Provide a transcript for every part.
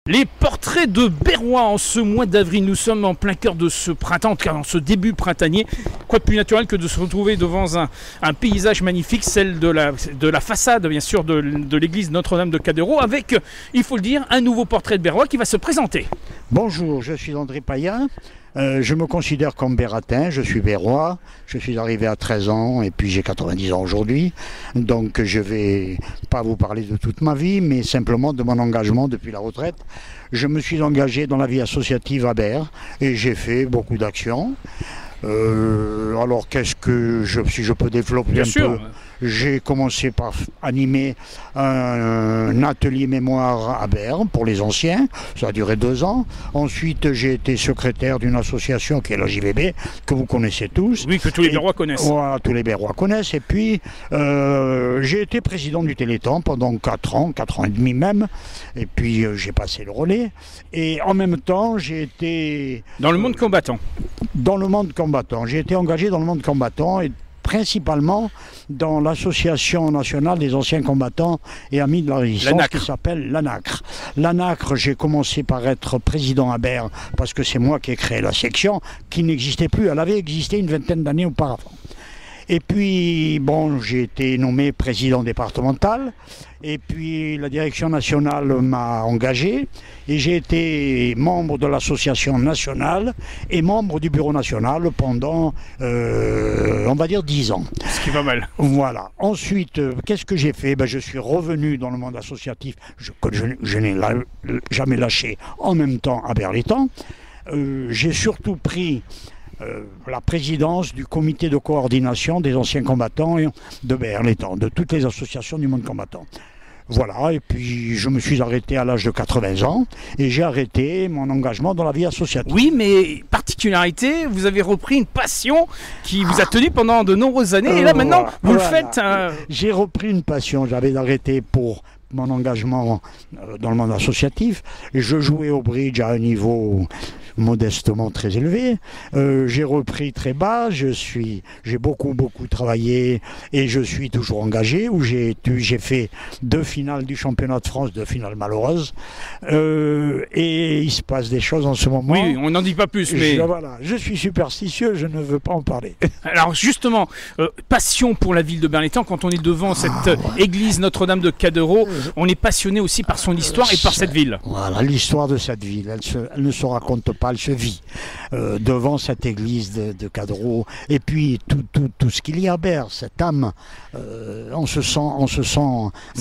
Les portraits de Berrois en ce mois d'avril. Nous sommes en plein cœur de ce printemps, en tout cas dans ce début printanier. Quoi de plus naturel que de se retrouver devant un paysage magnifique, celle de la façade bien sûr de l'église Notre-Dame de Cadéreau, avec, il faut le dire, un nouveau portrait de Berrois qui va se présenter. Bonjour, je suis André Payen. Je me considère comme berratin, je suis berrois, je suis arrivé à 13 ans et puis j'ai 90 ans aujourd'hui. Donc je vais pas vous parler de toute ma vie, mais simplement de mon engagement depuis la retraite. Je me suis engagé dans la vie associative à Berre et j'ai fait beaucoup d'actions. Alors qu'est-ce que si je peux développer bien un sûr. peu. J'ai commencé par animer un atelier mémoire à Berre pour les anciens, ça a duré 2 ans. Ensuite j'ai été secrétaire d'une association qui est la JVB, que vous connaissez tous. Oui, que tous les Berrois connaissent. Voilà, tous les Berrois connaissent. Et puis j'ai été président du Téléthon pendant 4 ans et demi même. Et puis j'ai passé le relais. Et en même temps j'ai été... Dans le monde combattant. Dans le monde combattant. J'ai été engagé dans le monde combattant et principalement dans l'association nationale des anciens combattants et amis de la résistance qui s'appelle l'ANACRE. L'ANACRE, j'ai commencé par être président à Berre parce que c'est moi qui ai créé la section qui n'existait plus, elle avait existé une vingtaine d'années auparavant. Et puis, bon, j'ai été nommé président départemental, et puis la direction nationale m'a engagé, et j'ai été membre de l'association nationale et membre du bureau national pendant, on va dire, 10 ans. Ce qui va mal. Voilà. Ensuite, qu'est-ce que j'ai fait? Je suis revenu dans le monde associatif, que je n'ai jamais lâché en même temps à Berre-l'Étang. J'ai surtout pris... la présidence du comité de coordination des anciens combattants de Berre-l'Étang, de toutes les associations du monde combattant. Voilà, et puis je me suis arrêté à l'âge de 80 ans et j'ai arrêté mon engagement dans la vie associative. Oui, mais particularité, vous avez repris une passion qui vous a tenu pendant de nombreuses années et là maintenant vous le faites. J'ai repris une passion, j'avais arrêté pour mon engagement dans le monde associatif et je jouais au bridge à un niveau modestement très élevé. J'ai repris très bas, j'ai beaucoup travaillé et je suis toujours engagé, où j'ai fait 2 finales du championnat de France, 2 finales malheureuses, et il se passe des choses en ce moment. Oui, on n'en dit pas plus, mais... Voilà, je suis superstitieux, je ne veux pas en parler. Alors justement, passion pour la ville de Berre-l'Étang, quand on est devant cette église Notre-Dame de Cadéreau, on est passionné aussi par son histoire et par cette ville. Voilà, l'histoire de cette ville, elle ne se raconte pas, elle se vit devant cette église de Cadéreau, et puis tout ce qu'il y a à Berre, cette âme, on se sent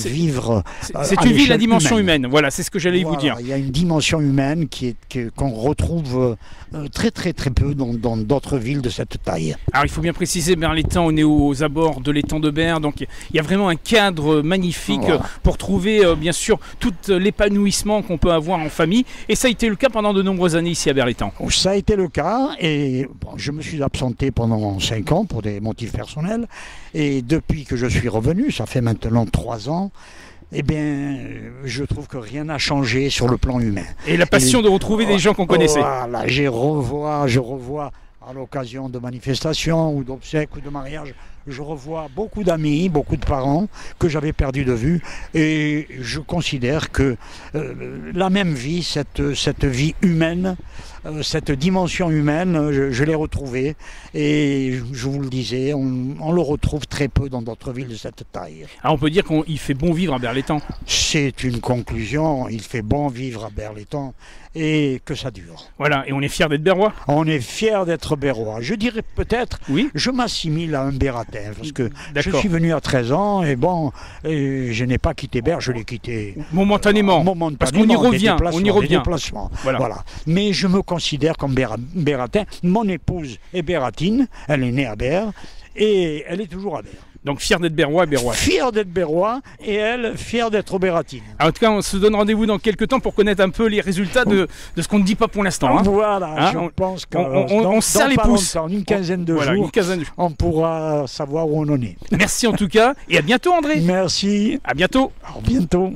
vivre. C'est une ville à dimension humaine, voilà, c'est ce que j'allais vous dire. Il y a une dimension humaine qu'on retrouve très peu dans d'autres villes de cette taille. Alors il faut bien préciser, Berre-l'Étang, on est aux abords de l'étang de Berre, donc il y a vraiment un cadre magnifique pour trouver bien sûr tout l'épanouissement qu'on peut avoir en famille, et ça a été le cas pendant de nombreuses années ici à Berre-l'Étang. Ça a été le cas, et bon, je me suis absenté pendant 5 ans pour des motifs personnels, et depuis que je suis revenu, ça fait maintenant 3 ans, eh bien, je trouve que rien n'a changé sur le plan humain. Et la passion de retrouver des gens qu'on connaissait. Voilà, je revois à l'occasion de manifestations ou d'obsèques ou de mariages, je revois beaucoup d'amis, beaucoup de parents que j'avais perdus de vue, et je considère que la même vie, cette vie humaine, cette dimension humaine, je l'ai retrouvée, et je vous le disais, on le retrouve très peu dans d'autres villes de cette taille. Alors on peut dire qu'il fait bon vivre à Berre-l'Étang. C'est une conclusion, il fait bon vivre à Berre-l'Étang et que ça dure. Voilà, et on est fiers d'être berrois. On est fiers d'être berrois. Je dirais peut-être, oui, je m'assimile à un berratin, parce que je suis venu à 13 ans et bon, je n'ai pas quitté Berre, je l'ai quitté momentanément, parce qu'on y revient, Voilà. Mais je me considère comme berratin. Mon épouse est berratine, elle est née à Berre et elle est toujours à Berre. Donc fier d'être berrois et berrois. Fier d'être berrois et elle, fière d'être berratine. En tout cas, on se donne rendez-vous dans quelques temps pour connaître un peu les résultats de ce qu'on ne dit pas pour l'instant. Voilà, je pense qu'on serre les pouces. En une quinzaine de jours, on pourra savoir où on en est. Merci en tout cas, et à bientôt André. Merci. À bientôt. À bientôt.